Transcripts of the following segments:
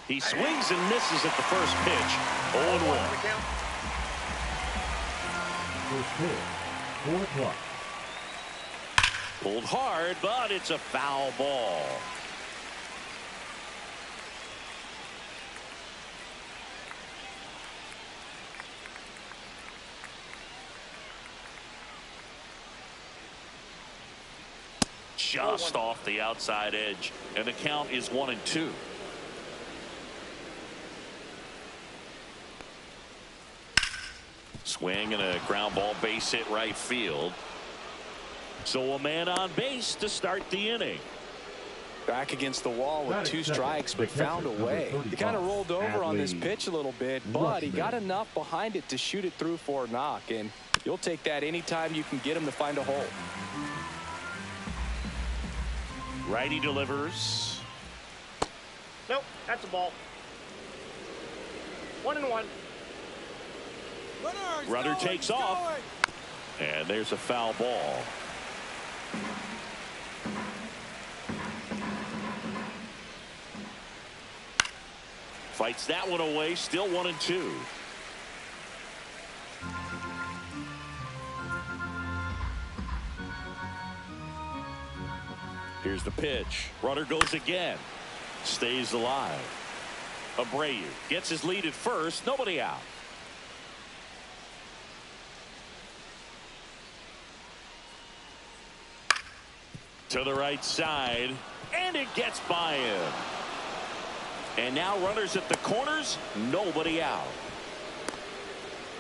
He swings and misses at the first pitch. 0-1. First pitch, 4 o'clock. Pulled hard, but it's a foul ball. Just off the outside edge, and the count is 1-2. Swing and a ground ball, base hit right field. So a man on base to start the inning. Back against the wall with 2 strikes, but found a way. He kind of rolled over on this pitch a little bit, but he got enough behind it to shoot it through for a knock, and you'll take that anytime you can get him to find a hole. Righty delivers. Nope, that's a ball. 1-1. Runner takes off, and there's a foul ball. Fights that one away, still 1-2. Here's the pitch. Runner goes again. Stays alive. Abreu gets his lead at first. Nobody out. To the right side, and it gets by him. And now runners at the corners, nobody out.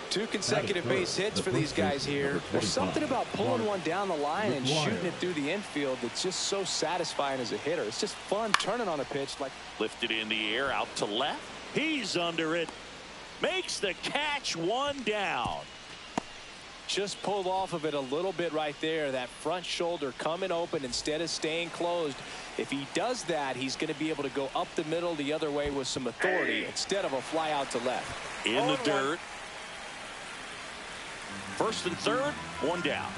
2 consecutive base hits for these guys here. There's something about pulling one down the line and shooting it through the infield that's just so satisfying as a hitter. It's just fun turning on a pitch like. Lifted in the air, out to left. He's under it. Makes the catch, 1 down. Just pulled off of it a little bit right there. That front shoulder coming open instead of staying closed. If he does that, he's going to be able to go up the middle the other way with some authority instead of a fly out to left. In the dirt. First and third, 1 down.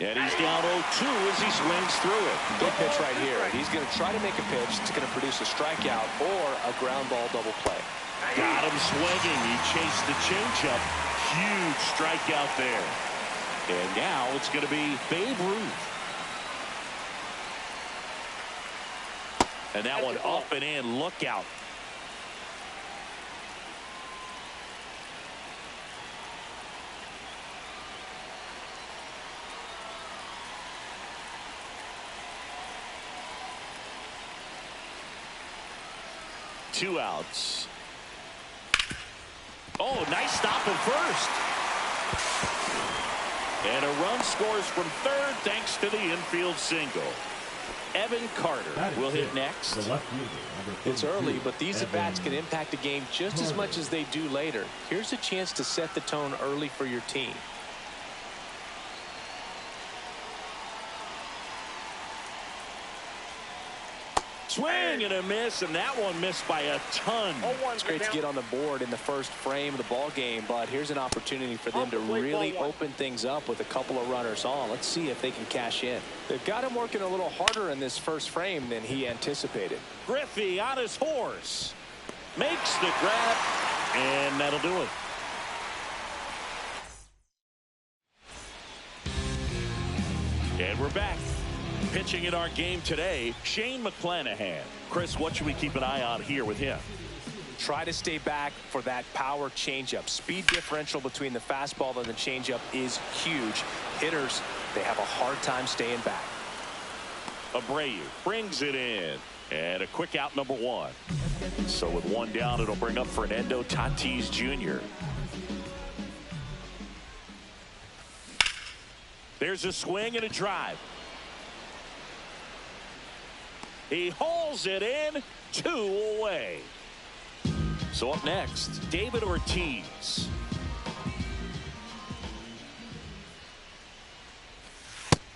And he's down 0-2 as he swings through it. Good pitch right here. He's going to try to make a pitch that's going to produce a strikeout or a ground ball double play. Got him swinging. He chased the changeup. Huge strikeout there. And now it's going to be Babe Ruth. And that one up and in. Look out. Two outs. Oh, nice stop at first. And a run scores from third thanks to the infield single. Evan Carter will hit next. It's early, but these at-bats can impact a game just as much as they do later. Here's a chance to set the tone early for your team. Swing and a miss, and that one missed by a ton. It's great to get on the board in the first frame of the ball game, but here's an opportunity for them to really open things up with a couple of runners on. Let's see if they can cash in. They've got him working a little harder in this first frame than he anticipated. Griffey on his horse. Makes the grab, and that'll do it. And we're back. Pitching in our game today, Shane McClanahan. Chris, what should we keep an eye on here with him? Try to stay back for that power changeup. Speed differential between the fastball and the changeup is huge. Hitters, they have a hard time staying back. Abreu brings it in. And a quick out, number 1. So with 1 down, it'll bring up Fernando Tatis Jr. There's a swing and a drive. He hauls it in, 2 away. So up next, David Ortiz.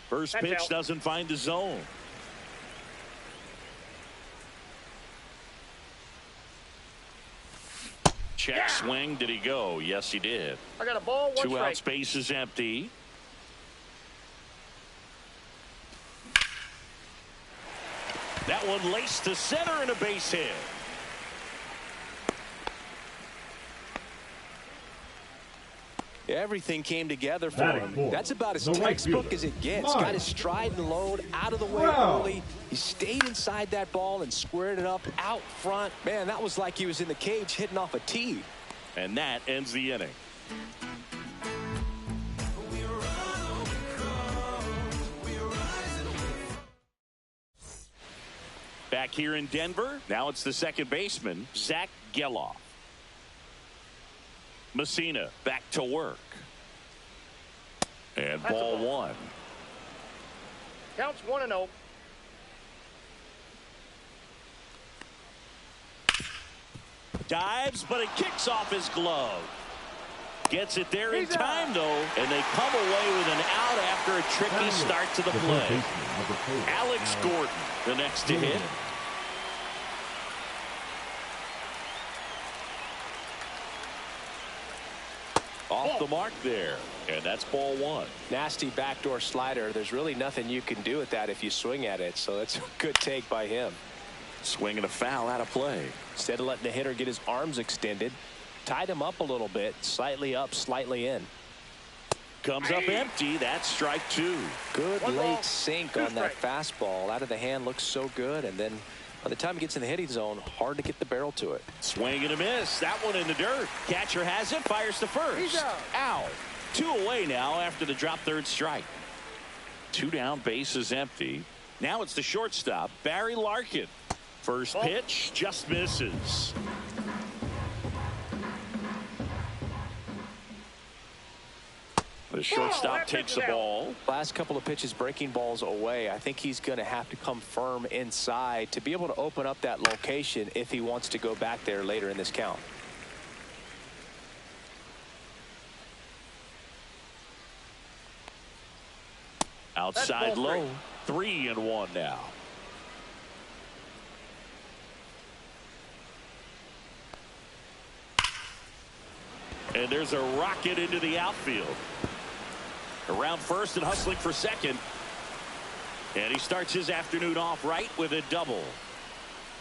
First pitch doesn't find the zone. Check swing. Did he go? Yes, he did. I got a ball, 1 strike. 2 out, space is empty. That one laced to center and a base hit. Everything came together for him. That's about as textbook as it gets. Got his stride and load out of the way early. He stayed inside that ball and squared it up out front. Man, that was like he was in the cage hitting off a tee. And that ends the inning. Back here in Denver, now it's the second baseman, Zach Geloff. Messina back to work. And ball 1. Counts 1-0. Dives, but it kicks off his glove. Gets it there in time, though, and they come away with an out after a tricky start to the play. Alex Gordon, the next to hit. Off the mark there, and that's ball 1. Nasty backdoor slider. There's really nothing you can do with that if you swing at it, so that's a good take by him. Swinging a foul out of play. Instead of letting the hitter get his arms extended, tied him up a little bit, slightly up, slightly in. Comes up empty. That's strike 2. Good late sink on that fastball. Out of the hand, looks so good, and then by the time it gets in the hitting zone, hard to get the barrel to it. Swing and a miss. That one in the dirt. Catcher has it, fires to first. He's out. Out. 2 away now after the drop third strike. 2 down, base is empty. Now it's the shortstop, Barry Larkin. First pitch just misses. The shortstop takes the ball. Last couple of pitches breaking balls away. I think he's going to have to come firm inside to be able to open up that location if he wants to go back there later in this count. Outside low. 3-1 now. And there's a rocket into the outfield. Around first and hustling for second. And he starts his afternoon off right with a double.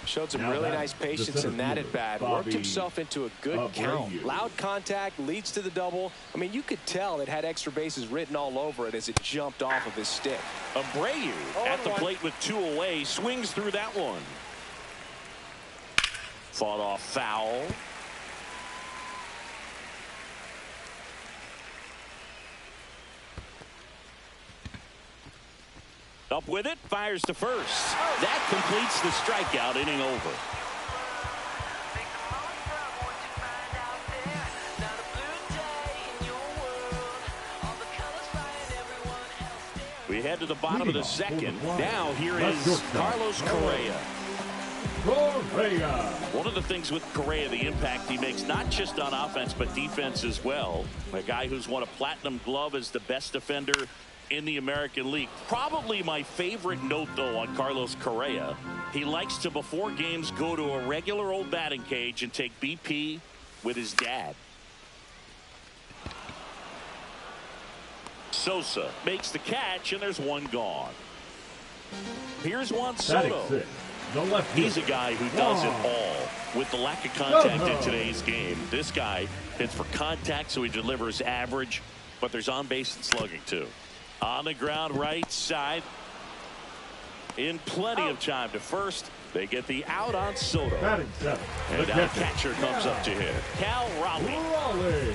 Showed some really nice patience in that at bat. Worked himself into a good count. Loud contact leads to the double. I mean, you could tell it had extra bases written all over it as it jumped off of his stick. Abreu at the plate with 2 away. Swings through that one. Fought off foul. Up with it, fires to first. That completes the strikeout, inning over. We head to the bottom of the second. Now here is Carlos Correa. One of the things with Correa, the impact he makes, not just on offense, but defense as well. A guy who's won a platinum glove as the best defender in the American League. Probably my favorite note, though, on Carlos Correa. He likes to, before games, go to a regular old batting cage and take BP with his dad. Sosa makes the catch, and there's one gone. Here's Juan Soto. He's a guy who does it all. With the lack of contact in today's game, this guy hits for contact, so he delivers average, but there's on-base and slugging, too. On the ground right side. In plenty of time to first. They get the out on Soto. And now the catcher comes up to hit. Cal Raleigh.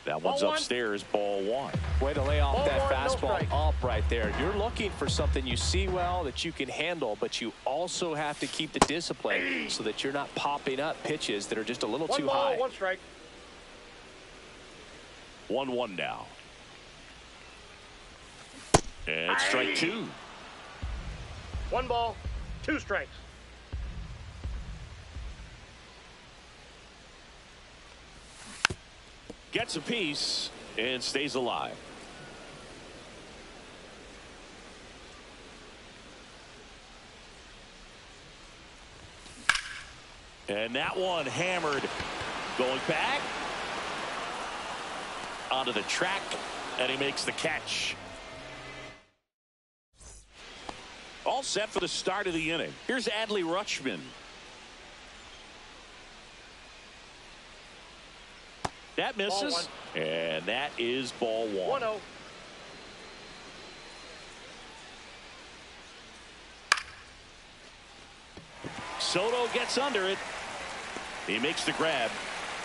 That one's upstairs, ball 1. Way to lay off that fastball up right there. You're looking for something you see well that you can handle, but you also have to keep the discipline so that you're not popping up pitches that are just a little too high. 1 strike. 1-1 now. And strike two. 1 ball, 2 strikes. Gets a piece and stays alive. And that one hammered. Going back. Onto the track. And he makes the catch. All set for the start of the inning. Here's Adley Rutschman. That misses. And that is ball 1. 1-0. Soto gets under it. He makes the grab.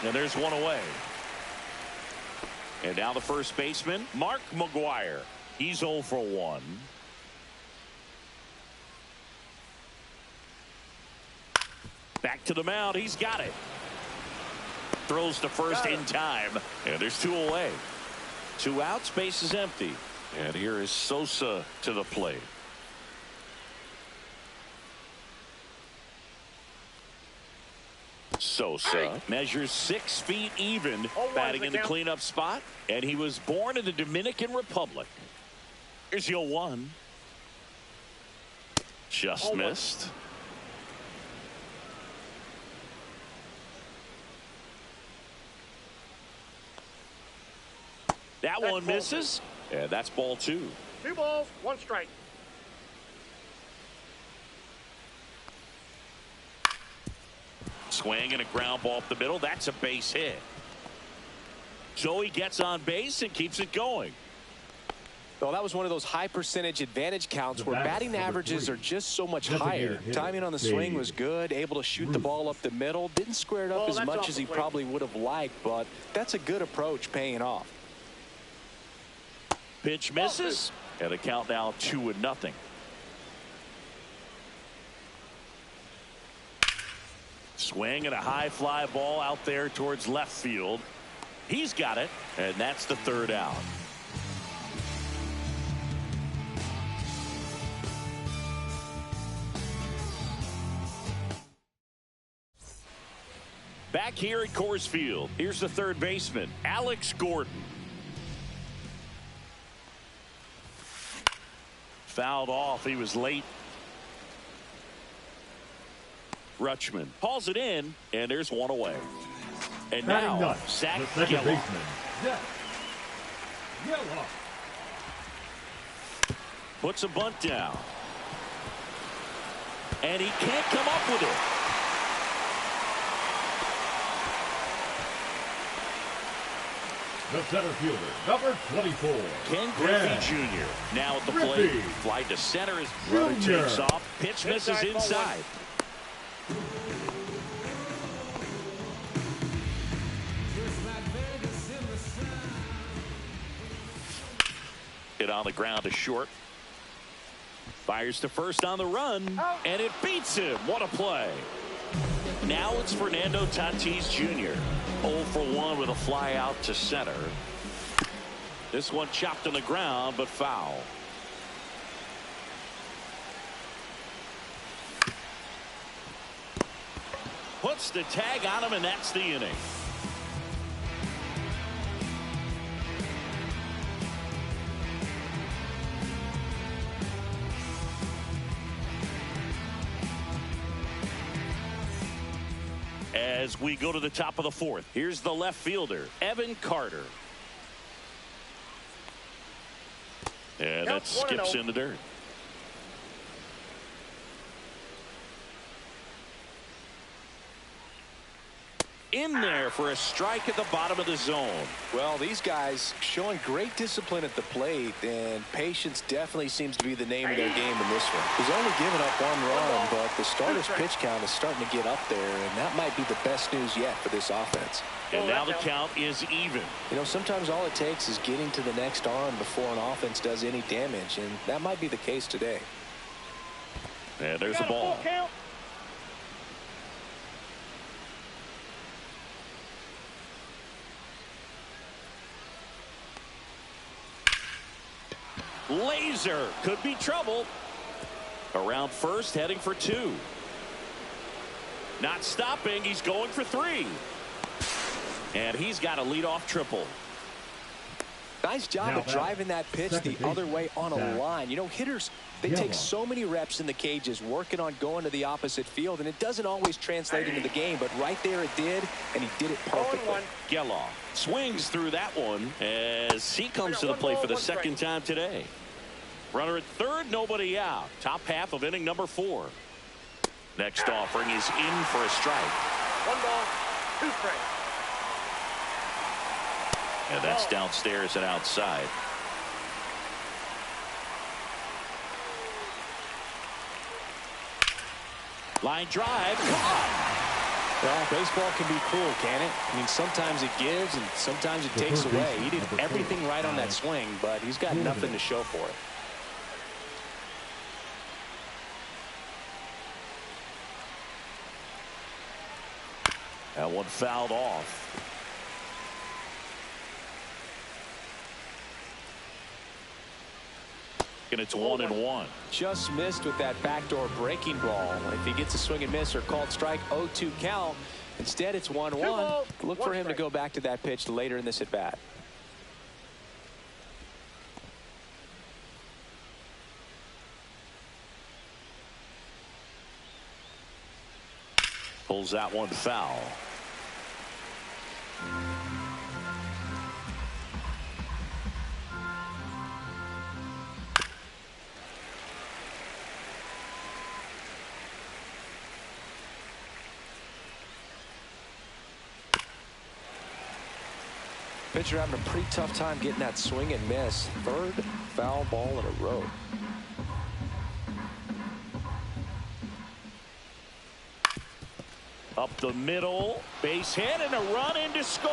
And there's one away. And now the first baseman, Mark McGwire. He's 0 for 1. Back to the mound. He's got it. Throws to first in time. And there's 2 away. 2 outs. Base is empty. And here is Sosa to the plate. Sosa measures 6 feet even, batting in the cleanup spot. And he was born in the Dominican Republic. Here's your 1. Just missed. That one misses. And that's ball 2. 2 balls, 1 strike. Swing and a ground ball up the middle. That's a base hit. So he gets on base and keeps it going. Well, that was one of those high percentage advantage counts where batting averages are just so much higher. Timing on the swing was good, able to shoot the ball up the middle. Didn't square it up as much as he probably would have liked, but that's a good approach paying off. Pitch misses, and the count now 2-0. Swing and a high fly ball out there towards left field. He's got it, and that's the 3rd out. Back here at Coors Field, here's the 3rd baseman, Alex Gordon. Fouled off. He was late. Rutschman hauls it in, and there's 1 away. And now, Zach Geloff. Puts a bunt down. And he can't come up with it. The center fielder, number 24. Ken Griffey Jr. now at the plate. Fly to center as runner takes off. Pitch misses inside. Hit on the ground to short. Fires to first on the run. And it beats him. What a play. Now it's Fernando Tatis Jr. 0 for 1 with a fly out to center. This one chopped on the ground, but foul. Puts the tag on him, and that's the inning. As we go to the top of the 4th, here's the left fielder, Evan Carter. And that skips in the dirt. In there for a strike at the bottom of the zone. Well, these guys showing great discipline at the plate, and patience definitely seems to be the name of their game in this one. He's only given up 1 run, but the starter's pitch count is starting to get up there, and that might be the best news yet for this offense. And now the count is even. You know, sometimes all it takes is getting to the next arm before an offense does any damage, and that might be the case today. And there's the ball. Laser could be trouble. Around first, heading for 2. Not stopping. He's going for 3. And he's got a leadoff triple. Nice job of driving that pitch the other way on a line. You know, hitters, they take so many reps in the cages working on going to the opposite field, and it doesn't always translate into the game, but right there it did, and he did it perfectly. Geloff swings through that one as he comes to the plate for the second time today. Runner at third, nobody out. Top half of inning number 4. Next offering is in for a strike. 1 ball, 2 strikes. And that's downstairs and outside. Line drive. Well, baseball can be cruel, can it? I mean, sometimes it gives and sometimes it takes away. He did everything right on that swing, but he's got nothing to show for it. That one fouled off. And it's 1-1. Just missed with that backdoor breaking ball. If he gets a swing and miss or called strike, 0-2 count. Instead, it's 1-1. Look for him to go back to that pitch later in this at bat. Pulls that one foul. Pitcher having a pretty tough time getting that swing and miss. Third foul ball in a row. Up the middle, base hit, and a run in to score.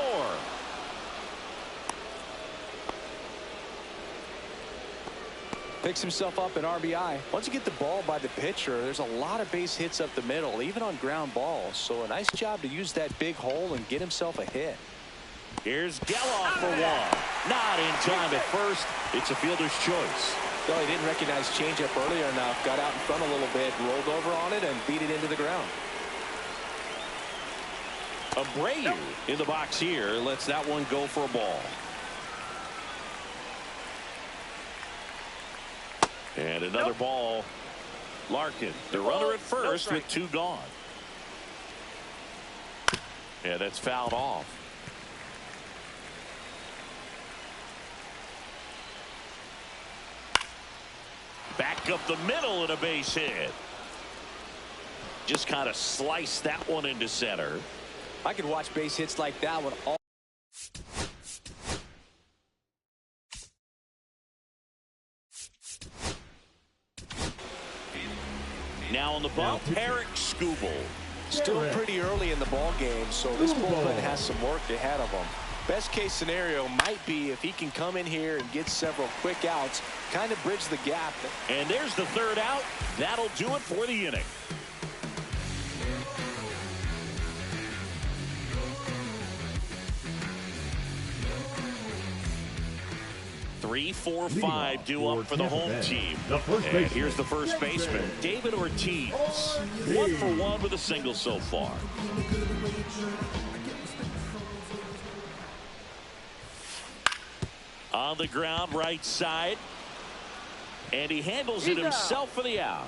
Picks himself up an RBI. Once you get the ball by the pitcher, there's a lot of base hits up the middle, even on ground balls. So a nice job to use that big hole and get himself a hit. Here's Geloff for 1. Not in time at first. It's a fielder's choice. Well, he didn't recognize changeup earlier enough. Got out in front a little bit, rolled over on it, and beat it into the ground. Abreu in the box here lets that one go for a ball. And another ball. Larkin, the runner at first with 2 gone. Yeah, that's fouled off. Back up the middle and a base hit. Just kind of sliced that one into center. I could watch base hits like that one all. Now on the bump, Eric Skubal. Still pretty early in the ball game, so this bullpen has some work ahead of him. Best case scenario might be if he can come in here and get several quick outs, kind of bridge the gap. And there's the 3rd out. That'll do it for the inning. 3, 4, 5 due up for the home team. And here's the first baseman, David Ortiz. 1 for 1 with a single so far. On the ground, right side. And he handles it himself for the out.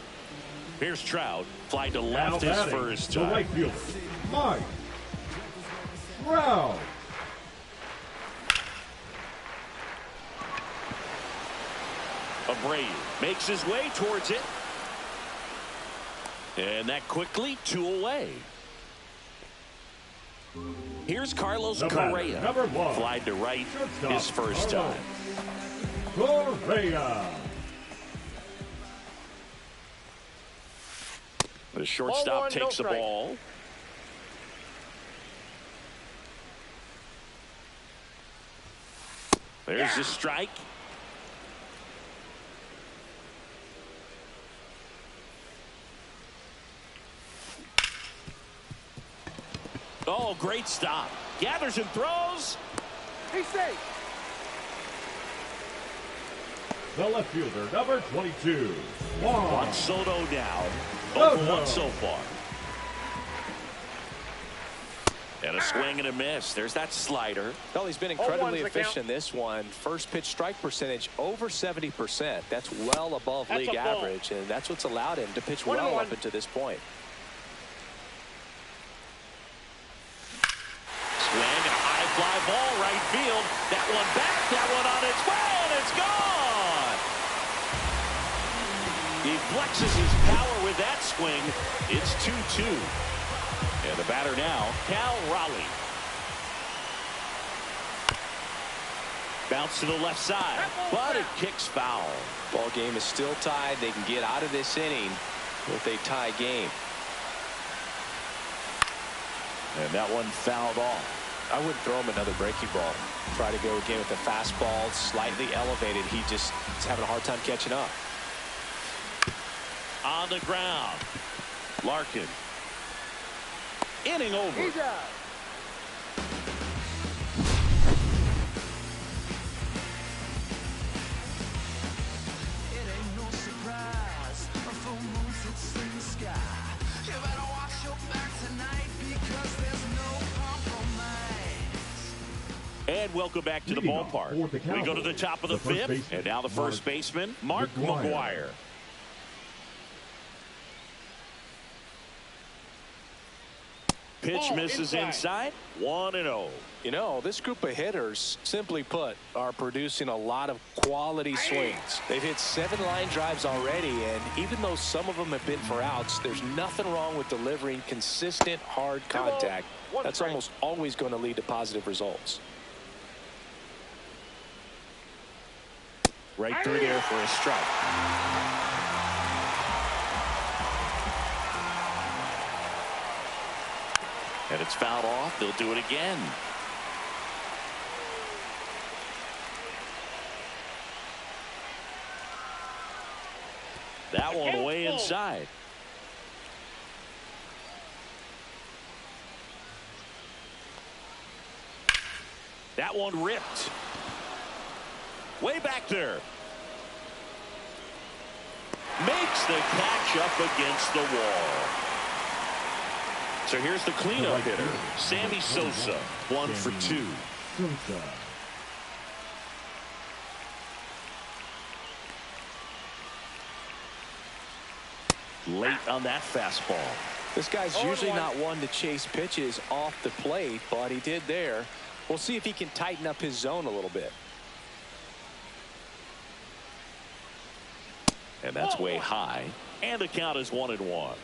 Here's Trout. Fly to left his first time. The right fielder, Mike Trout. Abreu makes his way towards it. And that quickly 2 away. Here's Carlos Correa. Fly to right his first time. Correa. The shortstop takes the ball. There's the strike. Oh, great stop. Gathers and throws. He's safe. the left fielder, number 22. Juan Soto now. 0-1 so far. And a swing and a miss. There's that slider. Well, he's been incredibly efficient in this one. First pitch strike percentage over 70%. That's well above league average, and that's what's allowed him to pitch well up until this point. Swing and a high fly ball right field. That one back, that one on its way, and it's gone. He flexes his power with that swing. It's 2-2. And the batter now, Cal Raleigh. Bounce to the left side, but it kicks foul. Ball game is still tied. They can get out of this inning with a tie game. And that one fouled off. I wouldn't throw him another breaking ball. Try to go again with the fastball slightly elevated. He just is having a hard time catching up. On the ground, Larkin. Inning over. He's out. And welcome back to the ballpark. We go to the top of the fifth, and now the first baseman, Mark McGwire. Pitch misses inside. 1-0. You know, this group of hitters, simply put, are producing a lot of quality swings. They've hit 7 line drives already, and even though some of them have been for outs, there's nothing wrong with delivering consistent, hard contact. That's almost always going to lead to positive results. Right through there for a strike. And it's fouled off. They'll do it again. That one way inside. That one ripped. Way back there. Makes the catch up against the wall. So here's the cleanup hitter, Sammy Sosa, 1 for 2. Late on that fastball. This guy's usually not one to chase pitches off the plate, but he did there. We'll see if he can tighten up his zone a little bit. And that's way high. And the count is 1-1.